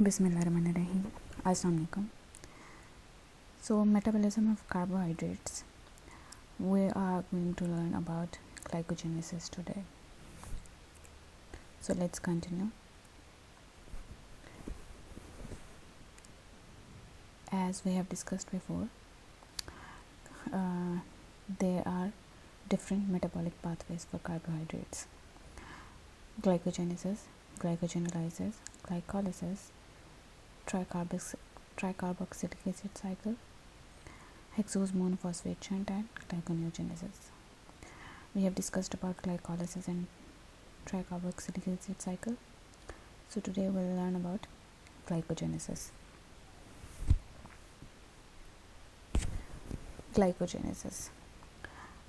Bismillahirrahmanirrahim. Assalamu alaikum. So, metabolism of carbohydrates. We are going to learn about glycogenesis today. So, let's continue. As we have discussed before, there are different metabolic pathways for carbohydrates: glycogenesis, glycogenolysis, glycolysis, tricarboxylic acid cycle, hexose monophosphate shunt, and glyconeogenesis. We have discussed about glycolysis and tricarboxylic acid cycle. So today we'll learn about glycogenesis. Glycogenesis.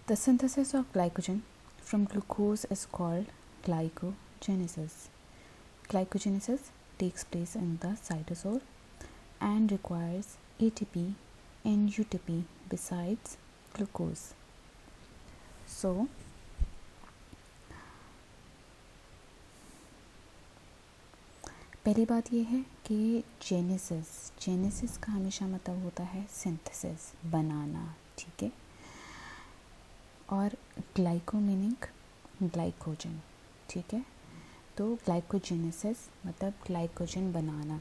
The synthesis of glycogen from glucose is called glycogenesis. Glycogenesis takes place in the cytosol and requires ATP and UTP besides glucose. So, पहली बात यह है कि genesis का हमेशा मतलब होता है सिंथेसिस, बनाना, ठीक है। और ग्लाइको मीनिंग ग्लाइकोजन, ठीक है। तो ग्लाइकोजेनेसिस मतलब ग्लाइकोजन बनाना।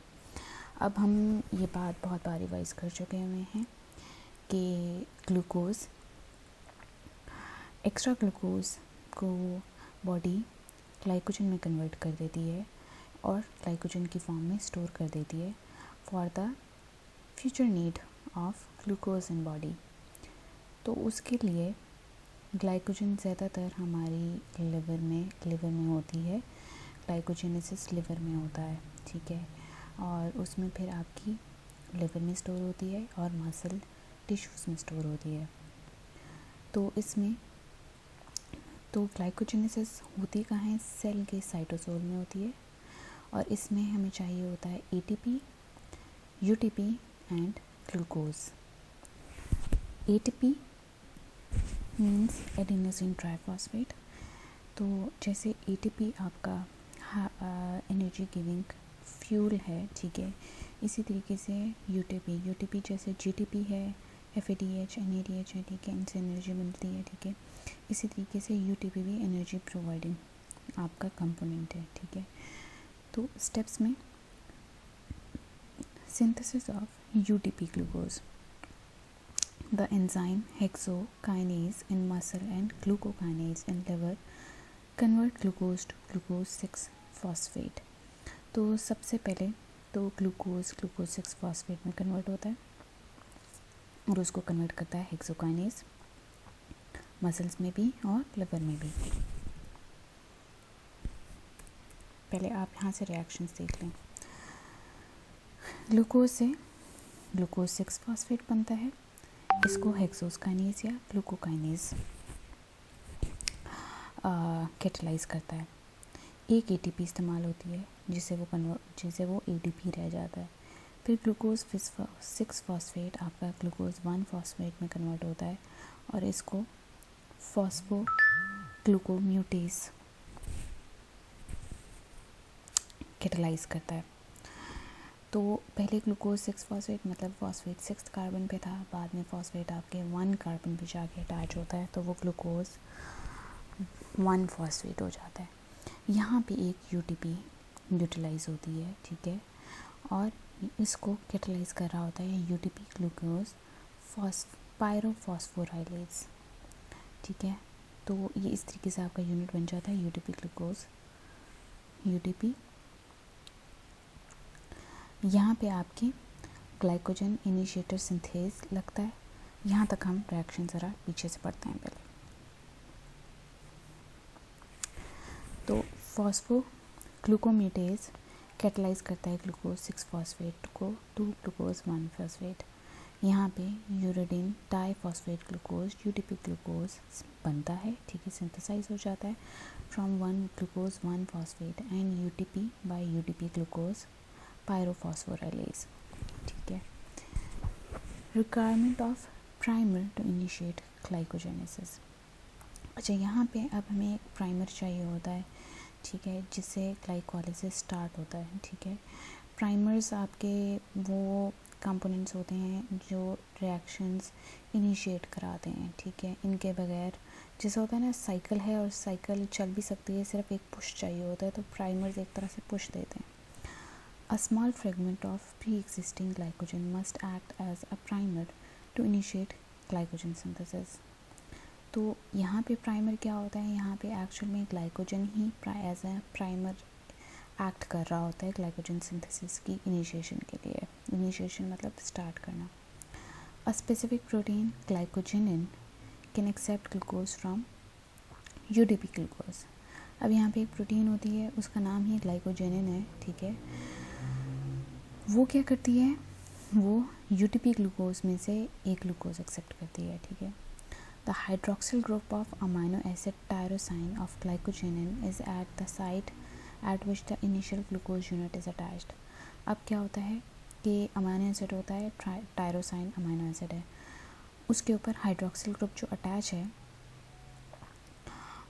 अब हम ये बात बहुत बार रिवाइज कर चुके हुए हैं कि ग्लूकोज, एक्स्ट्रा ग्लूकोज को बॉडी ग्लाइकोजन में कन्वर्ट कर देती है और ग्लाइकोजन की फॉर्म में स्टोर कर देती है for the future need of glucose in body. तो उसके लिए ग्लाइकोजन ज़्यादातर हमारी लिवर में होती है। ग्लाइकोजेनेसिस लिवर में होता है, ठीक है। और उसमें फिर आपकी लिवर में स्टोर होती है और मसल टिश्यूज़ में स्टोर होती है। तो इसमें तो ग्लाइकोजेनेसिस होती कहाँ है? सेल के साइटोसोल में होती है। और इसमें हमें चाहिए होता है ATP, UTP and glucose. ATP means adenosine triphosphate. तो जैसे ATP आपका एनर्जी गिविंग फ्यूल है, ठीक है। इसी तरीके से UTP जैसे GTP है, FADH, NADH है, ठीक है। इनसे एनर्जी मिलती है, ठीक है। इसी तरीके से UTP भी एनर्जी प्रोवाइडिंग आपका कंपोनेंट है, ठीक है। तो स्टेप्स में synthesis of UTP glucose, the enzyme hexokinase in muscle and glucokinase in liver convert glucose to glucose 6 phosphate. तो सबसे पहले तो ग्लूकोज 6 फॉस्फेट में कन्वर्ट होता है और उसको कन्वर्ट करता है हेक्सोकाइनेज, मसल्स में भी और लिवर में भी। पहले आप यहाँ से रिएक्शंस देख लें। ग्लूकोज से ग्लूकोज 6 फॉस्फेट बनता है, इसको हेक्सोज काइनेज या ग्लूकोकाइनेज कैटलाइज करता है। एक ATP इस्तेमाल होती है जिससे वो ADP रह जाता है। फिर ग्लूकोज 6 फॉस्फेट आपका ग्लूकोज 1 फॉस्फेट में कन्वर्ट होता है और इसको फॉस्फो ग्लूकोम्यूटेज कैटलाइज करता है। तो पहले ग्लूकोज 6 फॉस्फेट मतलब फॉस्फेट 6 कार्बन पे था, बाद में फॉस्फेट आपके 1 कार्बन पे जाके अटैच होता है, तो वो ग्लूकोज 1 फॉस्फेट हो जाता है। यहाँ पे एक UTP यूटिलाइज होती है, ठीक है। और इसको कैटलाइज कर रहा होता है UTP ग्लूकोज पायरोफॉस्फोराइलेज, ठीक है। तो ये इस तरीके से आपका यूनिट बन जाता है UTP ग्लूकोज UTP। यहाँ पे आपके ग्लाइकोजन इनिशिएटर सिंथेज लगता है। यहाँ तक हम रिएक्शन ज़रा पीछे से पढ़ते हैं पहले। तो फॉस्फो ग्लूकोम्यूटेज कैटलाइज करता है ग्लूकोज 6 फॉस्फेट को टू ग्लूकोज 1 फॉस्फेट। यहाँ पे uridine diphosphate glucose UTP glucose बनता है, ठीक है, सिंथेसाइज हो जाता है from 1 glucose 1 phosphate and UTP by UTP glucose pyrophosphorylase, ठीक है। Requirement of primer to initiate glycogenesis. अच्छा, यहाँ पे अब हमें एक प्राइमर चाहिए होता है, ठीक है, जिससे ग्लाइकोलाइसिस स्टार्ट होता है, ठीक है। प्राइमर्स आपके वो कंपोनेंट्स होते हैं जो रिएक्शंस इनिशिएट कराते हैं, ठीक है। इनके बगैर जैसा होता है ना, साइकिल है और साइकिल चल भी सकती है, सिर्फ एक पुश चाहिए होता है, तो प्राइमर्स एक तरह से पुश देते हैं। A small fragment of pre-existing glycogen must act as a primer to initiate glycogen synthesis. तो यहाँ पे प्राइमर क्या होता है, यहाँ पे एक्चुअल में ग्लाइकोजन ही एज ए प्राइमर एक्ट कर रहा होता है ग्लाइकोजन सिंथेसिस की इनिशिएशन के लिए। इनिशिएशन मतलब स्टार्ट करना। A specific protein glycogenin can accept glucose from UDP glucose. अब यहाँ पे एक प्रोटीन होती है, उसका नाम ही ग्लाइकोजेनिन है, ठीक है। वो क्या करती है, वो यूटीपी ग्लूकोज में से एक ग्लूकोज एक्सेप्ट करती है, ठीक है। The hydroxyl group of amino acid tyrosine of glycogenin is at the site at which the initial glucose unit is attached. अब क्या होता है कि अमाइनो एसिड होता है, टायरोसाइन अमाइनो एसिड है, उसके ऊपर हाइड्रोक्सिल ग्रुप जो अटैच है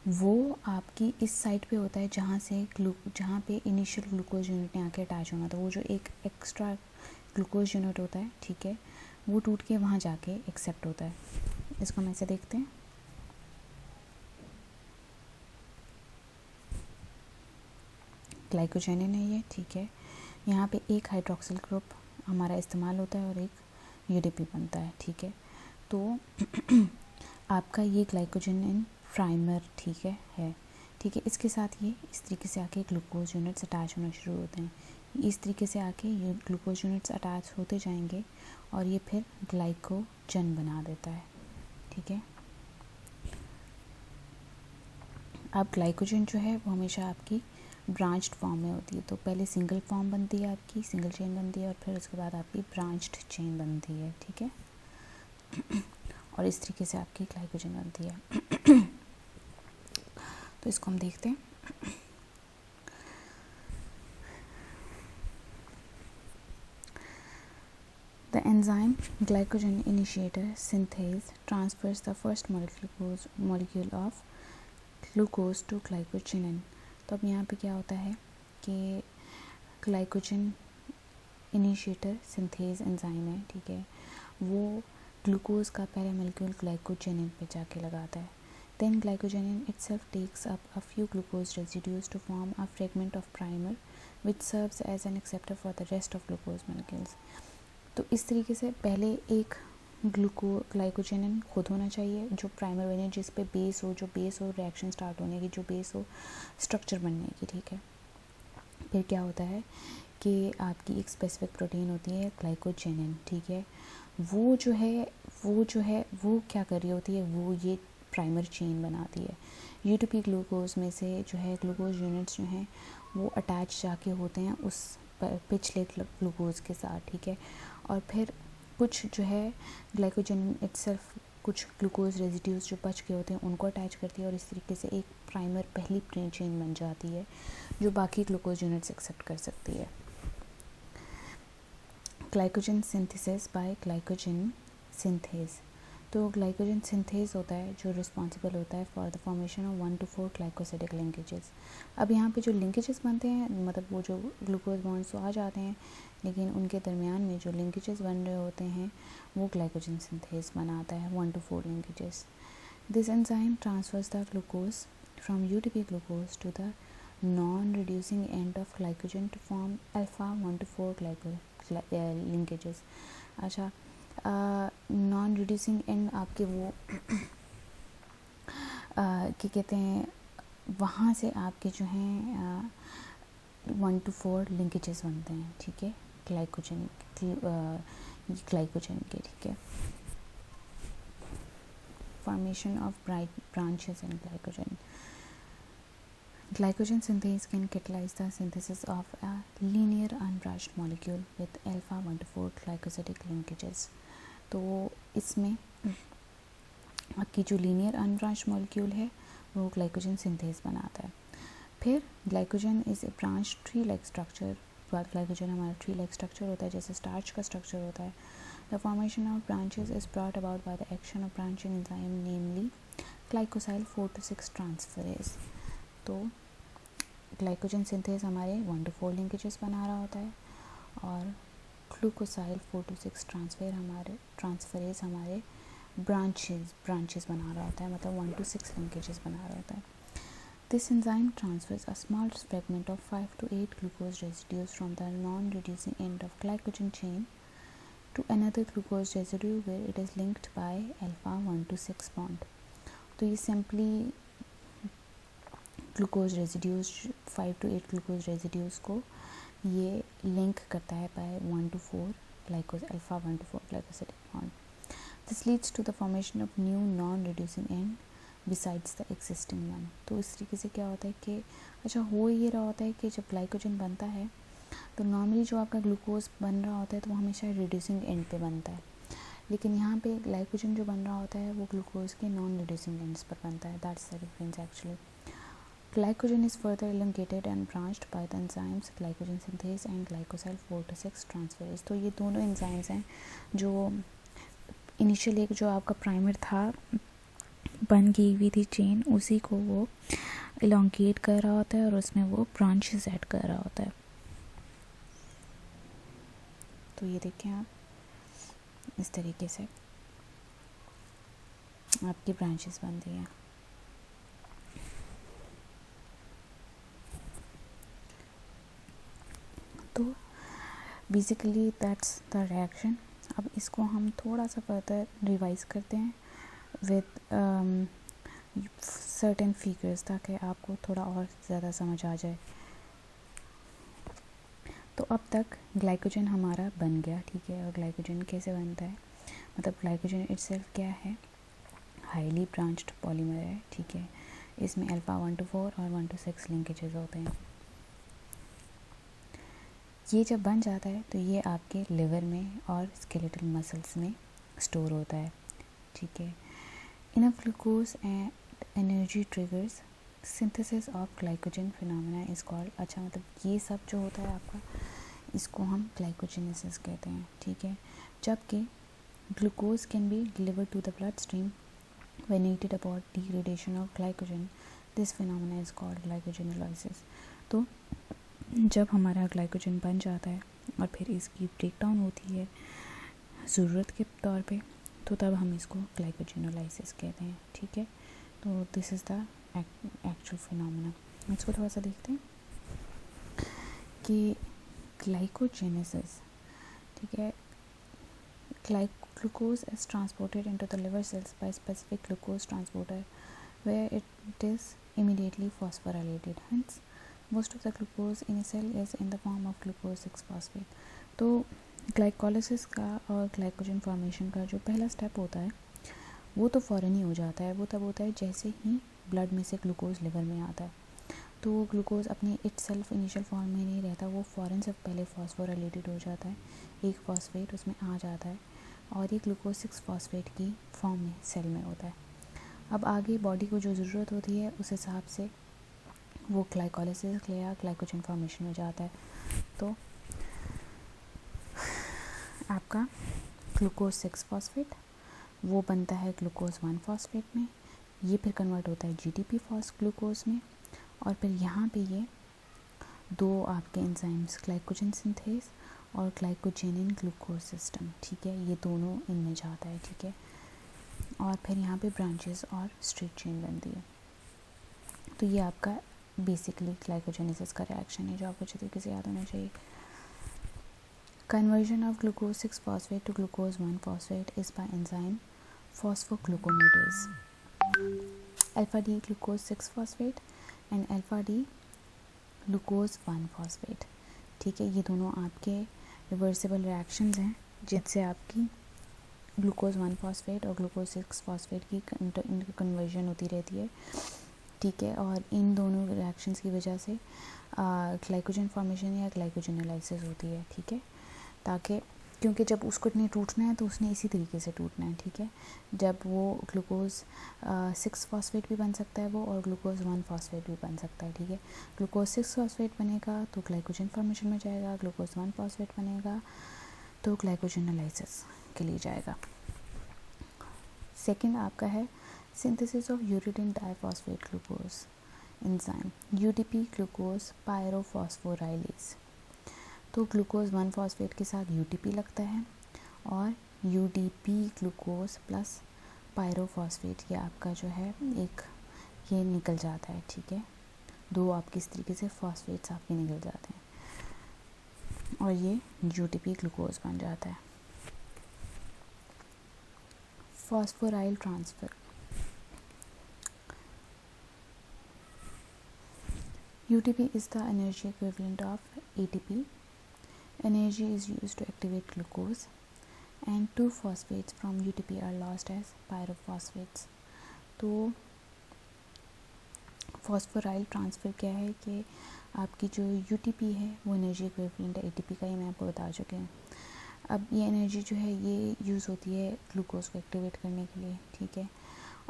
वो आपकी इस साइड पे होता है जहाँ पे इनिशियल ग्लूकोज यूनिट ने आके अटैच होना था। वो जो एक एक्स्ट्रा ग्लूकोज यूनिट होता है, ठीक है, वो टूट के वहाँ जाके एक्सेप्ट होता है। इसको हम ऐसे देखते हैं। ग्लाइकोजेनिन है ये, ठीक है। यहाँ पे एक हाइड्रोक्सिल ग्रुप हमारा इस्तेमाल होता है और एक यूडीपी बनता है, ठीक है। तो आपका ये ग्लाइकोजेनिन प्राइमर, ठीक है, ठीक है। इसके साथ ये इस तरीके से आके ग्लूकोज यूनिट्स अटैच होना शुरू होते हैं। इस तरीके से आके ये ग्लूकोज यूनिट्स अटैच होते जाएंगे और ये फिर ग्लाइकोजन बना देता है, ठीक है। अब ग्लाइकोजन जो है वो हमेशा आपकी ब्रांच्ड फॉर्म में होती है। तो पहले सिंगल फॉर्म बनती है, आपकी सिंगल चेन बनती है, और फिर उसके बाद आपकी ब्रांच्ड चेन बनती है, ठीक है। और इस तरीके से आपकी ग्लाइकोजन बनती है। तो इसको हम देखते हैं। The enzyme glycogen initiator synthase transfers the first molecule of glucose to glycogenin। तो अब यहाँ पे क्या होता है कि ग्लाइकोजन इनिशिएटर सिंथेज एंजाइम है, ठीक है, वो ग्लूकोज का पहला मोलेक्यूल ग्लाइकोजेनिन पे जाके लगाता है। Then glycogenin itself takes up a few glucose residues to form a fragment of primer which serves as an acceptor for the rest of glucose molecules। तो इस तरीके से पहले एक ग्लाइकोजेनिन खुद होना चाहिए जो प्राइमर बने, जिस पे बेस हो, जो बेस हो रिएक्शन स्टार्ट होने की, जो बेस हो स्ट्रक्चर बनने की, ठीक है। फिर क्या होता है कि आपकी एक स्पेसिफिक प्रोटीन होती है ग्लाइकोजेनिन, ठीक है। वो जो है वो क्या कर रही होती है, वो ये प्राइमर चेन बनाती है। यूटीपी ग्लूकोज में से जो है ग्लूकोज यूनिट्स जो हैं वो अटैच जाके होते हैं उस पिछले ग्लूकोज के साथ, ठीक है। और फिर कुछ जो है ग्लाइकोजन इटसेल्फ कुछ ग्लूकोज रेजिड्यूज जो बच के होते हैं उनको अटैच करती है, और इस तरीके से एक प्राइमर पहली चेन बन जाती है जो बाकी ग्लूकोज यूनिट्स एक्सेप्ट कर सकती है। Glycogen synthesis by glycogen synthase. तो ग्लाइकोजन सिंथेज होता है जो रिस्पॉन्सिबल होता है for the formation of 1 to 4 glycosidic linkages. अब यहाँ पे जो लिंकेजेस बनते हैं, मतलब वो जो ग्लूकोज बॉन्ड्स तो आ जाते हैं, लेकिन उनके दरमियान में जो लिंकेजेस बन रहे होते हैं वो ग्लाइकोजन सिंथेज बनाता है, 1 to 4 linkages. This enzyme transfers the glucose from UTP glucose to the non reducing end of glycogen to form alpha 1 to 4 linkages. अच्छा, नॉन रिड्यूसिंग एंड आपके वो क्या कहते हैं, वहाँ से आपके जो हैं 1 to 4 लिंकेजेस बनते हैं, ठीक है, ग्लाइकोजन के, ठीक है। Formation of branches in glycogen. Glycogen synthase can catalyze the synthesis of a linear unbranched molecule with alpha 1 to 4 glycosidic linkages। तो इसमें आपकी जो लीनियर अनब्रांच्ड मॉलिक्यूल है वो ग्लाइकोजन सिंथेज बनाता है। फिर glycogen is a branch tree like structure. Glycogen हमारा ट्री लाइक स्ट्रक्चर होता है, जैसे स्टार्च का स्ट्रक्चर होता है। The formation of branches is brought about by the action of branching enzyme namely glycosyl 4 to 6 transferase. तो ग्लाइकोजन सिंथेज हमारे 1 to 4 linkages बना रहा होता है, और ग्लूकोसाइल 4 to 6 ट्रांसफरेज हमारे ब्रांचेस बना रहा होता है, मतलब 1 to 6 लिंकेजेस बना रहा होता है. This enzyme transfers a small fragment of 5 to 8 glucose residues from the non-reducing end of glycogen chain to another glucose residue where it is linked by alpha 1 to 6 bond. तो ये simply glucose residues 5 to 8 glucose residues को ये link करता है by 1 to 4 glycose alpha 1 to 4 glycosidic bond. This leads to the formation of new non reducing end besides the existing one. तो इस तरीके से क्या होता है कि अच्छा हो ये रहा होता है कि जब ग्लाइकोजन बनता है तो नॉर्मली जो आपका ग्लूकोज बन रहा होता है तो वो हमेशा रिड्यूसिंग एंड पे बनता है, लेकिन यहाँ पे ग्लाइकोजन जो बन रहा होता है वो ग्लूकोज के नॉन रिड्यूसिंग एंड्स पर बनता है. That's the difference actually. Glycogen is further elongated and branched by the enzymes glycogen synthase and glycosyl 4 to 6 transferase. तो ये दोनों एंजाइम्स हैं जो इनिशियल एक जो आपका प्राइमर था बन गई हुई थी चेन, उसी को वो इलोंगेट कर रहा होता है और उसमें वो ब्रांचेस ऐड कर रहा होता है. तो ये देखें आप इस तरीके से आपकी ब्रांचेस बन रही हैं. तो बेसिकली दैट्स द रिएक्शन. अब इसको हम थोड़ा सा फर्दर रिवाइज करते हैं विद सर्टेन फिगर्स ताकि आपको थोड़ा और ज़्यादा समझ आ जाए. तो अब तक ग्लाइकोजन हमारा बन गया, ठीक है. और ग्लाइकोजन कैसे बनता है, मतलब ग्लाइकोजन इटसेल्फ क्या है, हाईली ब्रांच्ड पॉलीमर है, ठीक है. इसमें अल्फा 1 to 4 और 1 to 6 लिंकेजेस होते हैं. ये जब बन जाता है तो ये आपके लिवर में और स्केलेटल मसल्स में स्टोर होता है, ठीक है. Enough glucose and energy triggers synthesis of glycogen phenomena is called. अच्छा, मतलब ये सब जो होता है आपका इसको हम ग्लाइकोजेनेसिस कहते हैं, ठीक है. जबकि glucose can be delivered to the blood stream when needed about degradation of glycogen. This phenomena is called glycogenolysis. तो जब हमारा ग्लाइकोजन बन जाता है और फिर इसकी ब्रेक डाउन होती है ज़रूरत के तौर पे, तो तब हम इसको ग्लाइकोजेनोलाइसिस कहते हैं, ठीक है. तो this is the actual phenomena. इसको थोड़ा सा देखते हैं कि ग्लाइकोजेनेसिस, ठीक है. Glucose is transported into the liver cells by specific glucose transporter where it is immediately phosphorylated. Hence most of the glucose in a cell is in the form of glucose 6-phosphate. तो glycolysis का और glycogen formation का जो पहला step होता है वो तो फ़ौरन ही हो जाता है. वो तब होता है जैसे ही ब्लड में से ग्लूकोज लिवर में आता है. तो ग्लूकोज अपने इटसेल्फ इनिशियल फॉर्म में नहीं रहता, वो फ़ौरन से पहले फॉस्फोराइलेटेड हो जाता है, एक फॉस्फेट उसमें आ जाता है और ये ग्लूकोज 6-phosphate की फॉर्म में सेल में होता है. अब आगे बॉडी को जो ज़रूरत होती है उस हिसाब से वो ग्लाइकोलिसिस या ग्लाइकोजन फॉर्मेशन में जाता है. तो आपका ग्लूकोज 6-phosphate वो बनता है ग्लूकोज 1-phosphate में. ये फिर कन्वर्ट होता है GDP ग्लूकोज में और फिर यहाँ पे ये दो आपके एंजाइम्स ग्लाइकोजन सिंथेस और ग्लाइकोजेनिन ग्लूकोज सिस्टम, ठीक है, ये दोनों इनमें जाता है, ठीक है. और फिर यहाँ पे ब्रांचेस और स्ट्रेट चेन बनती है. तो ये आपका बेसिकली ग्लाइकोजेनेसिस का रिएक्शन है जो आपको अच्छे तरीके से याद होना चाहिए. Conversion of glucose 6-phosphate to glucose 1-phosphate is by enzyme phosphoglucomutase. Alpha D glucose 6-phosphate and alpha D glucose 1-phosphate, ठीक है. ये दोनों आपके रिवर्सिबल रिएक्शंस हैं जिनसे आपकी ग्लूकोज 1-phosphate और ग्लूकोज 6-phosphate की कन्वर्जन होती रहती है, ठीक है. और इन दोनों रिएक्शंस की वजह से ग्लाइकोजन फॉर्मेशन या ग्लाइकोजेनोलाइसिस होती है, ठीक है. ताकि क्योंकि जब उसको इतने टूटना है तो उसने इसी तरीके से टूटना है, ठीक है. जब वो ग्लूकोज 6-phosphate भी बन सकता है वो और ग्लूकोज 1-phosphate भी बन सकता है, ठीक है. ग्लूकोज 6-phosphate बनेगा तो ग्लाइकोजन फॉर्मेशन में जाएगा, ग्लूकोज 1-phosphate बनेगा तो ग्लाइकोजेनोलाइसिस के लिए जाएगा. सेकेंड आपका है synthesis of uridine diphosphate glucose enzyme UDP glucose pyrophosphorylase. तो ग्लूकोज 1 फॉस्फेट के साथ UTP लगता है और UDP ग्लूकोज प्लस पायरोफॉस्फेट ये आपका जो है एक ये निकल जाता है, ठीक है। 2 आपके इस तरीके से फॉस्फेट्स आपके निकल जाते हैं और ये UTP ग्लूकोज बन जाता है। Phosphoryl transfer, UTP is the energy equivalent of ATP. Energy is used to activate glucose and 2 phosphates from UTP are lost as pyrophosphates. तो फॉस्फोराइल ट्रांसफ़र क्या है कि आपकी जो UTP है वो एनर्जी इक्विवेलेंट है ATP का, ही मैं आपको बता चुकी हूँ। अब ये एनर्जी जो है ये यूज़ होती है ग्लूकोज को एक्टिवेट करने के लिए, ठीक है।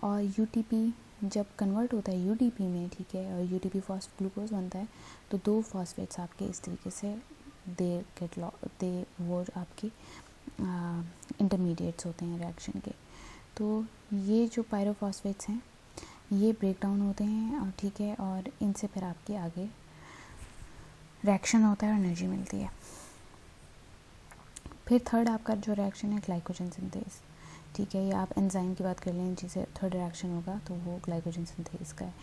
और UTP जब कन्वर्ट होता है UDP में, ठीक है, और UDP फॉस्फ ग्लूकोज बनता है तो 2 फॉस्फेट्स आपके इस तरीके से वो आपकी इंटरमीडिएट्स होते हैं रिएक्शन के। तो ये जो पायरोफॉस्फेट्स हैं ये ब्रेक डाउन होते हैं और ठीक है, और इनसे फिर आपके आगे रिएक्शन होता है और एनर्जी मिलती है। फिर थर्ड आपका जो रिएक्शन है ग्लाइकोजन सिंथेस, ठीक है। ये आप एंजाइम की बात कर लें जिसे थर्ड रिएक्शन होगा तो वो ग्लाइकोजन सिंथेस का है।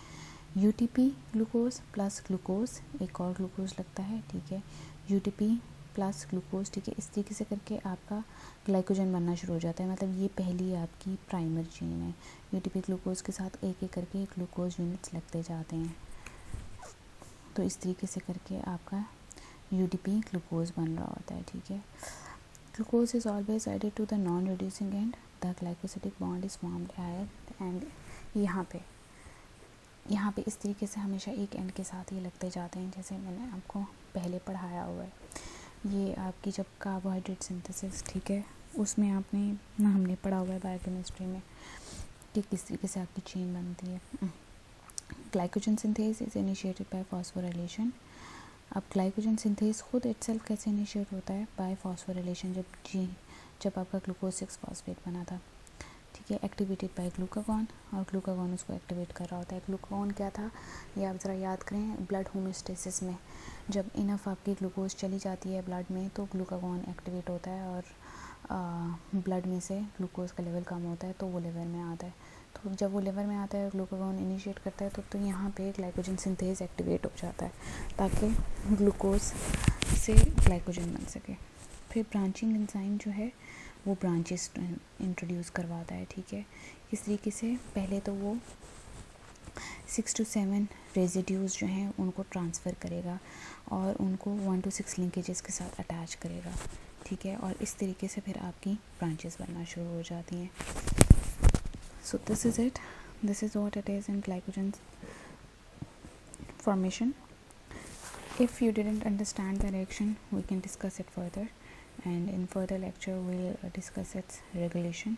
UTP ग्लूकोज प्लस ग्लूकोज, एक और ग्लूकोज लगता है, ठीक है, UTP प्लस ग्लूकोज, ठीक है। इस तरीके से करके आपका ग्लाइकोजन बनना शुरू हो जाता है। मतलब ये पहली आपकी प्राइमर चेन है। UTP ग्लूकोज के साथ एक एक करके ग्लूकोज यूनिट्स लगते जाते हैं। तो इस तरीके से करके आपका UDP ग्लूकोज बन रहा होता है, ठीक है। Glucose is always added to the non reducing end, the glycosidic bond is formed at end. यहाँ पे इस तरीके से हमेशा एक एंड के साथ ही लगते जाते हैं, जैसे मैंने आपको पहले पढ़ाया हुआ है। ये आपकी जब कार्बोहाइड्रेट सिंथेसिस, ठीक है, उसमें हमने पढ़ा हुआ है बायोकेमिस्ट्री में कि किस तरीके से आपकी चेन बनती है। Glycogen synthase is initiated by phosphorylation. अब ग्लाइकोजन सिंथेस खुद इटसेल्फ कैसे इनिशिएट होता है? By phosphorylation. जब आपका ग्लूकोज 6 फॉस्फेट बना था, ठीक है, एक्टिवेटेड बाय ग्लूकागॉन, और ग्लूकागॉन उसको एक्टिवेट कर रहा होता है। ग्लूकागॉन क्या था ये आप ज़रा याद करें, ब्लड होमोस्टेसिस में जब इनफ आपकी ग्लूकोज चली जाती है ब्लड में तो ग्लूकागॉन एक्टिवेट होता है और ब्लड में से ग्लूकोज का लेवल कम होता है तो वो लिवर में आता है। तो जब वो लिवर में आता है ग्लूकागॉन इनिशिएट करता है तो यहाँ पे ग्लाइकोजन सिंथेस एक्टिवेट हो जाता है ताकि ग्लूकोज से ग्लाइकोजन बन सके। फिर ब्रांचिंग एंजाइम जो है वो ब्रांचेस इंट्रोड्यूस करवाता है, ठीक है। इस तरीके से पहले तो वो 6 to 7 रेजिड्यूज़ जो हैं उनको ट्रांसफ़र करेगा और उनको 1 to 6 लिंकेजेस के साथ अटैच करेगा, ठीक है। और इस तरीके से फिर आपकी ब्रांचेस बनना शुरू हो जाती हैं। So this is it, this is what it is in glycogen formation. If you didn't understand the reaction, we can discuss it further, and in further lecture we'll discuss its regulation.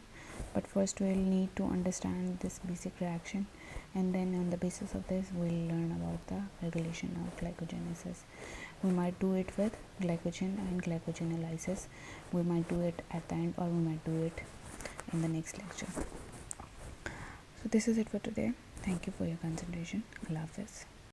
But first we'll need to understand this basic reaction, and then on the basis of this we'll learn about the regulation of glycogenesis. We might do it with glycogen and glycogenolysis. We might do it at the end, or we might do it in the next lecture. So this is it for today. Thank you for your concentration. Allah Hafiz.